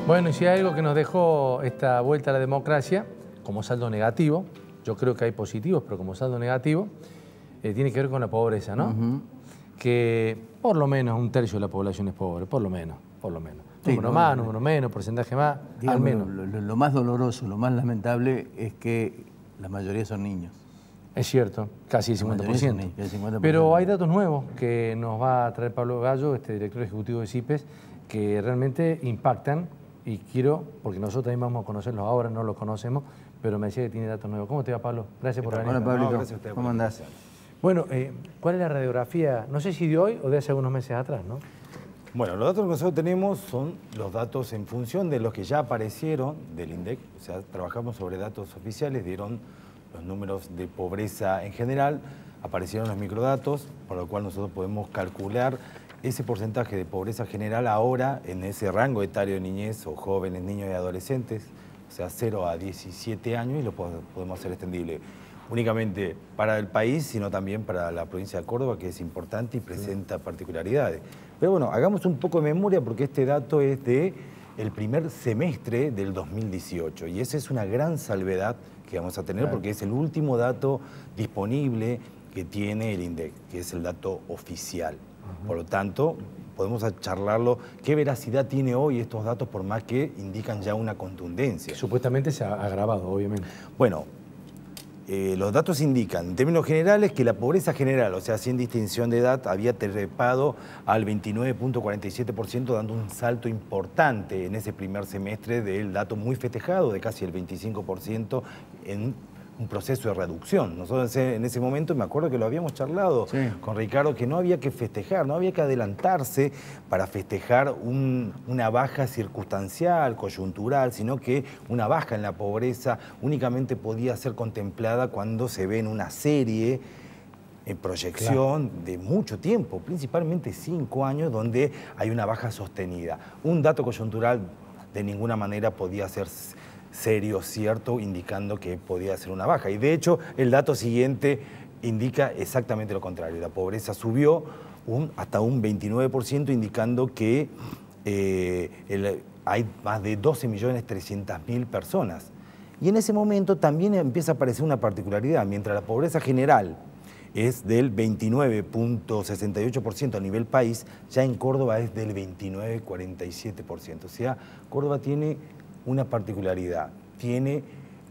Bueno, y si hay algo que nos dejó esta vuelta a la democracia, como saldo negativo, yo creo que hay positivos, pero como saldo negativo, tiene que ver con la pobreza, ¿no? Que por lo menos un tercio de la población es pobre, por lo menos. Sí, número más, número menos, porcentaje más, digamos, al menos. Lo más doloroso, lo más lamentable es que la mayoría son niños. Es cierto, casi el 50%. El 50%. Pero hay datos nuevos que nos va a traer Pablo Gallo, director ejecutivo de CIPES, que realmente impactan. Y quiero, porque nosotros también vamos a conocerlos ahora, no los conocemos, pero me decía que tiene datos nuevos. ¿Cómo te va, Pablo? Gracias por venir. Hola, Pablito. No, gracias a usted. ¿Cómo andás? Bueno, ¿cuál es la radiografía? No sé si de hoy o de hace algunos meses atrás, ¿no? Bueno, los datos que nosotros tenemos son los datos en función de los que ya aparecieron del INDEC. O sea, trabajamos sobre datos oficiales, dieron los números de pobreza en general, aparecieron los microdatos, por lo cual nosotros podemos calcular ese porcentaje de pobreza general ahora en ese rango etario de niñez o jóvenes, niños y adolescentes, o sea, 0 a 17 años, y lo podemos hacer extendible únicamente para el país, sino también para la provincia de Córdoba, que es importante y presenta particularidades. Pero bueno, hagamos un poco de memoria porque este dato es del primer semestre del 2018 y esa es una gran salvedad que vamos a tener porque es el último dato disponible que tiene el INDEC, que es el dato oficial. Por lo tanto, podemos charlarlo. ¿Qué veracidad tiene hoy estos datos por más que indican ya una contundencia? Que supuestamente se ha agravado, obviamente. Bueno, los datos indican, en términos generales, que la pobreza general, o sea, sin distinción de edad, había trepado al 29.47%, dando un salto importante en ese primer semestre del dato muy festejado de casi el 25% en un proceso de reducción. Nosotros en ese momento me acuerdo que lo habíamos charlado con Ricardo, que no había que festejar, no había que adelantarse para festejar una baja circunstancial, coyuntural, sino que una baja en la pobreza únicamente podía ser contemplada cuando se ve en una serie en proyección de mucho tiempo, principalmente 5 años, donde hay una baja sostenida. Un dato coyuntural de ninguna manera podía ser serio, cierto, indicando que podía ser una baja. Y de hecho, el dato siguiente indica exactamente lo contrario. La pobreza subió hasta un 29%, indicando que hay más de 12.300.000 personas. Y en ese momento también empieza a aparecer una particularidad. Mientras la pobreza general es del 29.68% a nivel país, ya en Córdoba es del 29.47%. O sea, Córdoba tiene una particularidad, tiene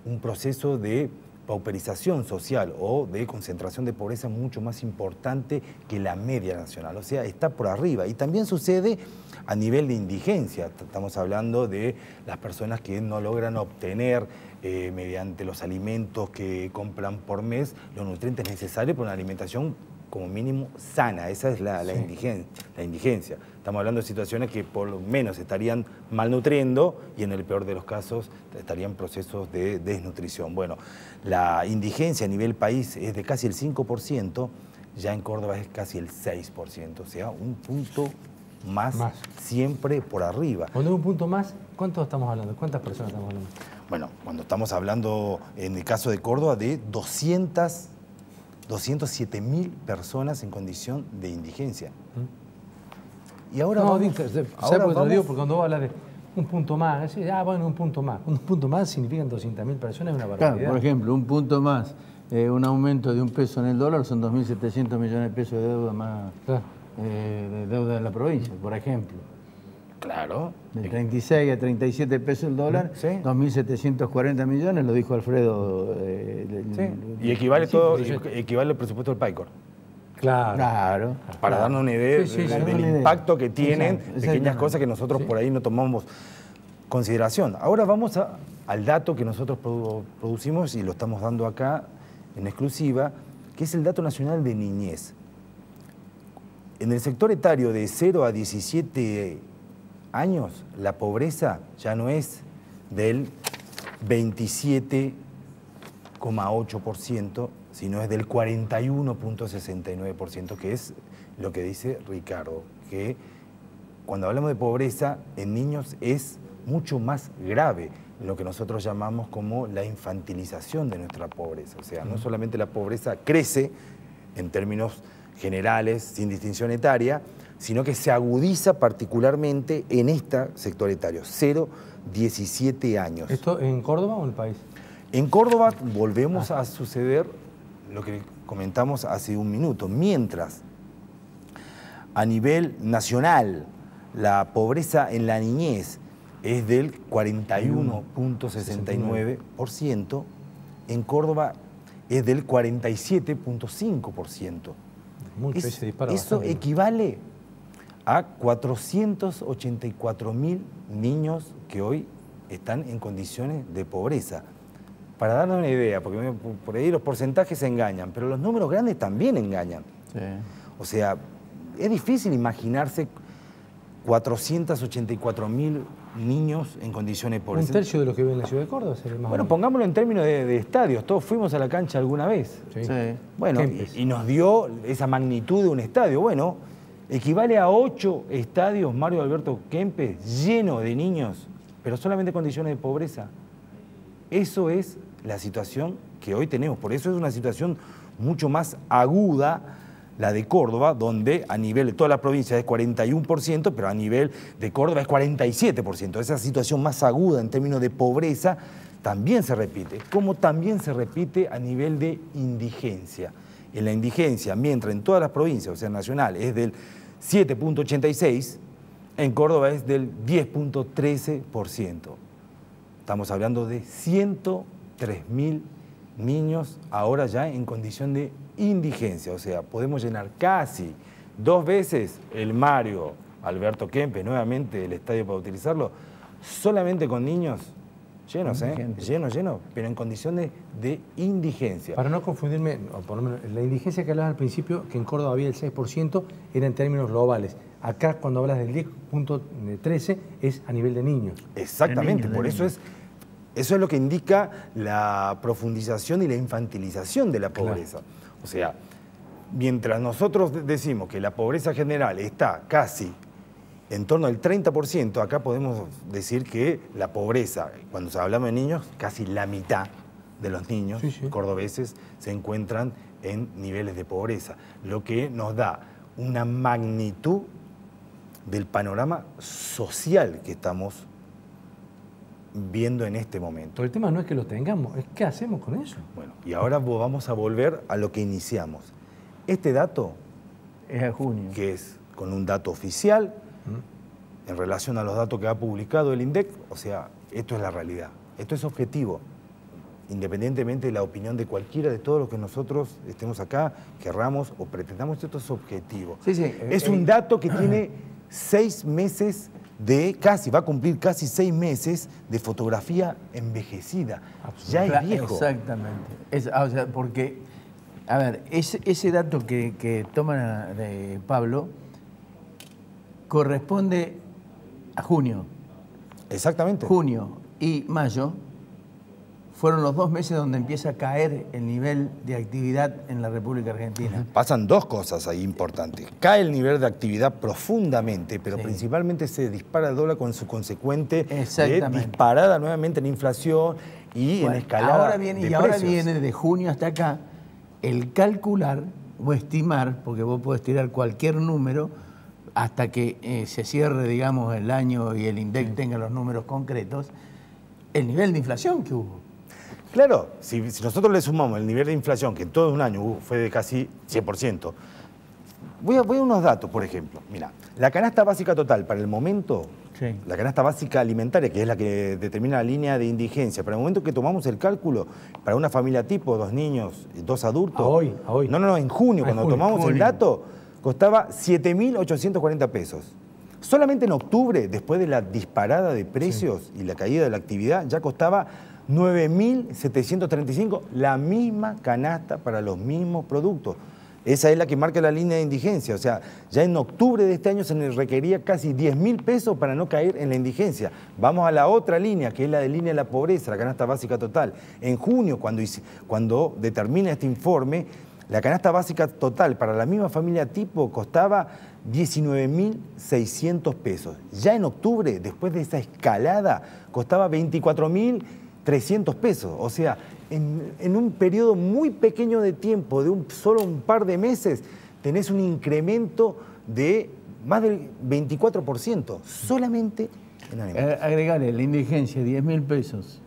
un proceso de pauperización social o de concentración de pobreza mucho más importante que la media nacional, o sea, está por arriba. Y también sucede a nivel de indigencia, estamos hablando de las personas que no logran obtener mediante los alimentos que compran por mes los nutrientes necesarios para una alimentación como mínimo sana. Esa es la indigencia. Estamos hablando de situaciones que por lo menos estarían malnutriendo y en el peor de los casos estarían en procesos de desnutrición. Bueno, la indigencia a nivel país es de casi el 5%, ya en Córdoba es casi el 6%, o sea, un punto más. Siempre por arriba. Cuando es un punto más, ¿cuántos estamos hablando? ¿Cuántas personas estamos hablando? Bueno, cuando estamos hablando, en el caso de Córdoba, de 207.000 personas en condición de indigencia. Y ahora no, vamos, ¿sabes por qué te lo digo? Porque cuando vos hablas de un punto más, decís, bueno, un punto más. Un punto más significan 200.000 personas, es una barbaridad. Claro, por ejemplo, un punto más, un aumento de 1 peso en el dólar son 2.700 millones de pesos de deuda más, de deuda de la provincia, por ejemplo. Claro. De 36 a 37 pesos el dólar, 2.740 millones, lo dijo Alfredo. Y equivale al presupuesto del PAICOR. Claro. Para darnos una idea del impacto que tienen pequeñas cosas que nosotros por ahí no tomamos consideración. Ahora vamos al dato que nosotros producimos y lo estamos dando acá en exclusiva, que es el dato nacional de niñez. En el sector etario de 0 a 17 años, la pobreza ya no es del 27,8%, sino es del 41,69%, que es lo que dice Ricardo, que cuando hablamos de pobreza en niños es mucho más grave lo que nosotros llamamos como la infantilización de nuestra pobreza. O sea, no solamente la pobreza crece en términos generales, sin distinción etaria, sino que se agudiza particularmente en este sector etario, 0-17 años. ¿Esto en Córdoba o en el país? En Córdoba volvemos a suceder lo que comentamos hace un minuto. Mientras a nivel nacional la pobreza en la niñez es del 41.69%, en Córdoba es del 47.5%. Eso equivale a 484.000 niños que hoy están en condiciones de pobreza. Para darnos una idea, porque por ahí los porcentajes engañan, pero los números grandes también engañan. Sí. O sea, es difícil imaginarse 484.000 niños en condiciones de pobreza. ¿Un tercio de los que viven en la ciudad de Córdoba sería más? Bueno, pongámoslo en términos de estadios. Todos fuimos a la cancha alguna vez. Sí. Sí. Bueno, y nos dio esa magnitud de un estadio. Bueno, equivale a 8 estadios Mario Alberto Kempes llenos de niños, pero solamente en condiciones de pobreza. Eso es la situación que hoy tenemos. Por eso es una situación mucho más aguda la de Córdoba, donde a nivel de toda la provincia es 41%, pero a nivel de Córdoba es 47%. Esa situación más aguda en términos de pobreza también se repite, como también se repite a nivel de indigencia. En la indigencia, mientras en todas las provincias, o sea, nacional, es del 7.86%, en Córdoba es del 10.13%. Estamos hablando de 103.000 niños ahora ya en condición de indigencia. O sea, podemos llenar casi 2 veces el Mario Alberto Kempes, nuevamente el estadio para utilizarlo, solamente con niños llenos, llenos, pero en condiciones de indigencia. Para no confundirme, o por lo menos la indigencia que hablabas al principio, que en Córdoba había el 6%, era en términos globales. Acá, cuando hablas del 10.13, es a nivel de niños. Exactamente, por eso es lo que indica la profundización y la infantilización de la pobreza. Claro. O sea, mientras nosotros decimos que la pobreza general está casi en torno al 30%, acá podemos decir que la pobreza, cuando hablamos de niños, casi la mitad de los niños cordobeses se encuentran en niveles de pobreza, lo que nos da una magnitud del panorama social que estamos viendo en este momento. Pero el tema no es que lo tengamos, es qué hacemos con eso. Bueno, y ahora vamos a volver a lo que iniciamos. Este dato es a junio, que es con un dato oficial en relación a los datos que ha publicado el INDEC, o sea, esto es la realidad, esto es objetivo, independientemente de la opinión de cualquiera de todos los que nosotros estemos acá, querramos o pretendamos, esto es objetivo. Es un dato que tiene 6 meses va a cumplir casi 6 meses de fotografía envejecida. Ya es viejo. Exactamente. O sea, porque, a ver, ese dato que toma de Pablo corresponde a junio. Exactamente. Junio y mayo fueron los 2 meses donde empieza a caer el nivel de actividad en la República Argentina. Pasan 2 cosas ahí importantes. Cae el nivel de actividad profundamente, pero principalmente se dispara el dólar con su consecuente disparada nuevamente en inflación y en escalada ahora viene de junio hasta acá el calcular o estimar, porque vos podés tirar cualquier número hasta que se cierre, digamos, el año y el INDEC tenga los números concretos, el nivel de inflación que hubo. Claro, si nosotros le sumamos el nivel de inflación, que en todo un año fue de casi 100%, voy a unos datos, por ejemplo. Mira, la canasta básica total para el momento, la canasta básica alimentaria, que es la que determina la línea de indigencia, para el momento que tomamos el cálculo, para una familia tipo, 2 niños, 2 adultos... ¿A hoy? No, en junio, cuando tomamos el dato, costaba 7.840 pesos. Solamente en octubre, después de la disparada de precios y la caída de la actividad, ya costaba 9.735, la misma canasta para los mismos productos. Esa es la que marca la línea de indigencia. O sea, ya en octubre de este año se nos requería casi 10.000 pesos para no caer en la indigencia. Vamos a la otra línea, que es la de línea de la pobreza, la canasta básica total. En junio, cuando determina este informe, la canasta básica total para la misma familia tipo costaba 19.600 pesos. Ya en octubre, después de esa escalada, costaba 24.300 pesos. O sea, en un periodo muy pequeño de tiempo, de solo un par de meses, tenés un incremento de más del 24%, solamente en alimentos. Agregale la indigencia, 10.000 pesos.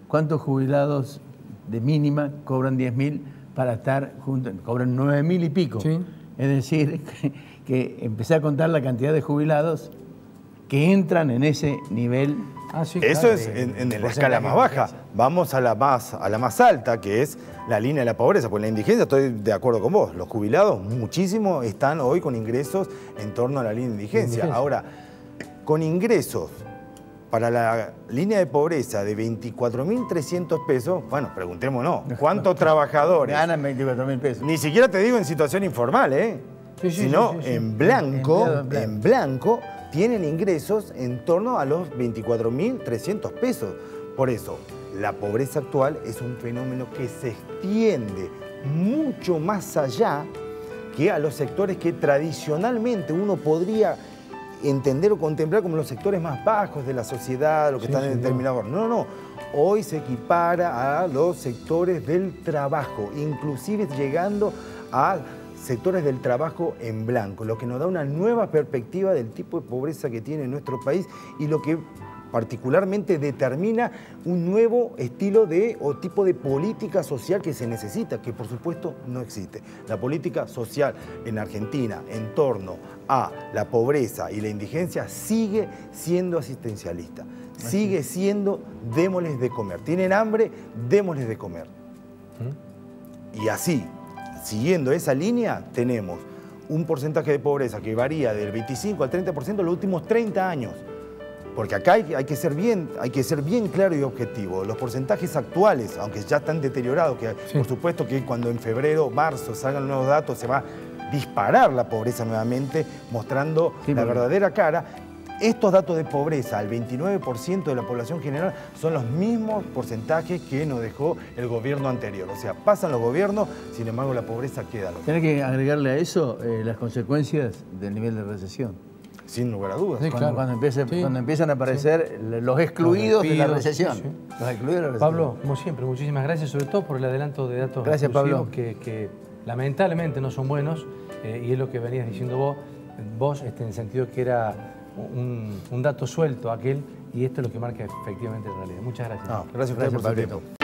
¿Cuántos jubilados de mínima cobran 10.000 para estar juntos? Cobran 9.000 y pico. Sí. Es decir, que empecé a contar la cantidad de jubilados que entran en ese nivel. Sí, eso claro. es en la escala más baja. Vamos a la más alta, que es la línea de la pobreza. Pues la indigencia, estoy de acuerdo con vos. Los jubilados, muchísimos, están hoy con ingresos en torno a la línea de indigencia. Ahora, con ingresos para la línea de pobreza de 24.300 pesos, bueno, preguntémonos, ¿cuántos trabajadores Ganan 24.000 pesos. Ni siquiera te digo en situación informal, sino en blanco, en blanco, tienen ingresos en torno a los 24.300 pesos. Por eso, la pobreza actual es un fenómeno que se extiende mucho más allá que a los sectores que tradicionalmente uno podría entender o contemplar como los sectores más bajos de la sociedad, los que están en determinados. No. Hoy se equipara a los sectores del trabajo, inclusive llegando a sectores del trabajo en blanco, lo que nos da una nueva perspectiva del tipo de pobreza que tiene nuestro país y lo que particularmente determina un nuevo estilo o tipo de política social que se necesita, que por supuesto no existe. La política social en Argentina en torno a la pobreza y la indigencia sigue siendo asistencialista, sigue siendo démosles de comer. Tienen hambre, démosles de comer. Y así, siguiendo esa línea, tenemos un porcentaje de pobreza que varía del 25 al 30% en los últimos 30 años. Porque acá hay que ser bien claro y objetivo. Los porcentajes actuales, aunque ya están deteriorados, que por supuesto que cuando en febrero, marzo salgan nuevos datos, se va a disparar la pobreza nuevamente, mostrando la verdadera cara. Estos datos de pobreza, al 29% de la población general, son los mismos porcentajes que nos dejó el gobierno anterior. O sea, pasan los gobiernos, sin embargo la pobreza queda. Tiene que agregarle a eso las consecuencias del nivel de recesión. Sin lugar a dudas. Sí, claro. Cuando empiezan a aparecer los excluidos de la recesión. Los excluidos de la recesión. Pablo, como siempre, muchísimas gracias, sobre todo por el adelanto de datos Gracias, Pablo. que lamentablemente no son buenos, y es lo que venías diciendo vos en el sentido que era un dato suelto aquel, y esto es lo que marca efectivamente la realidad. Muchas gracias. Gracias a ustedes por su tiempo.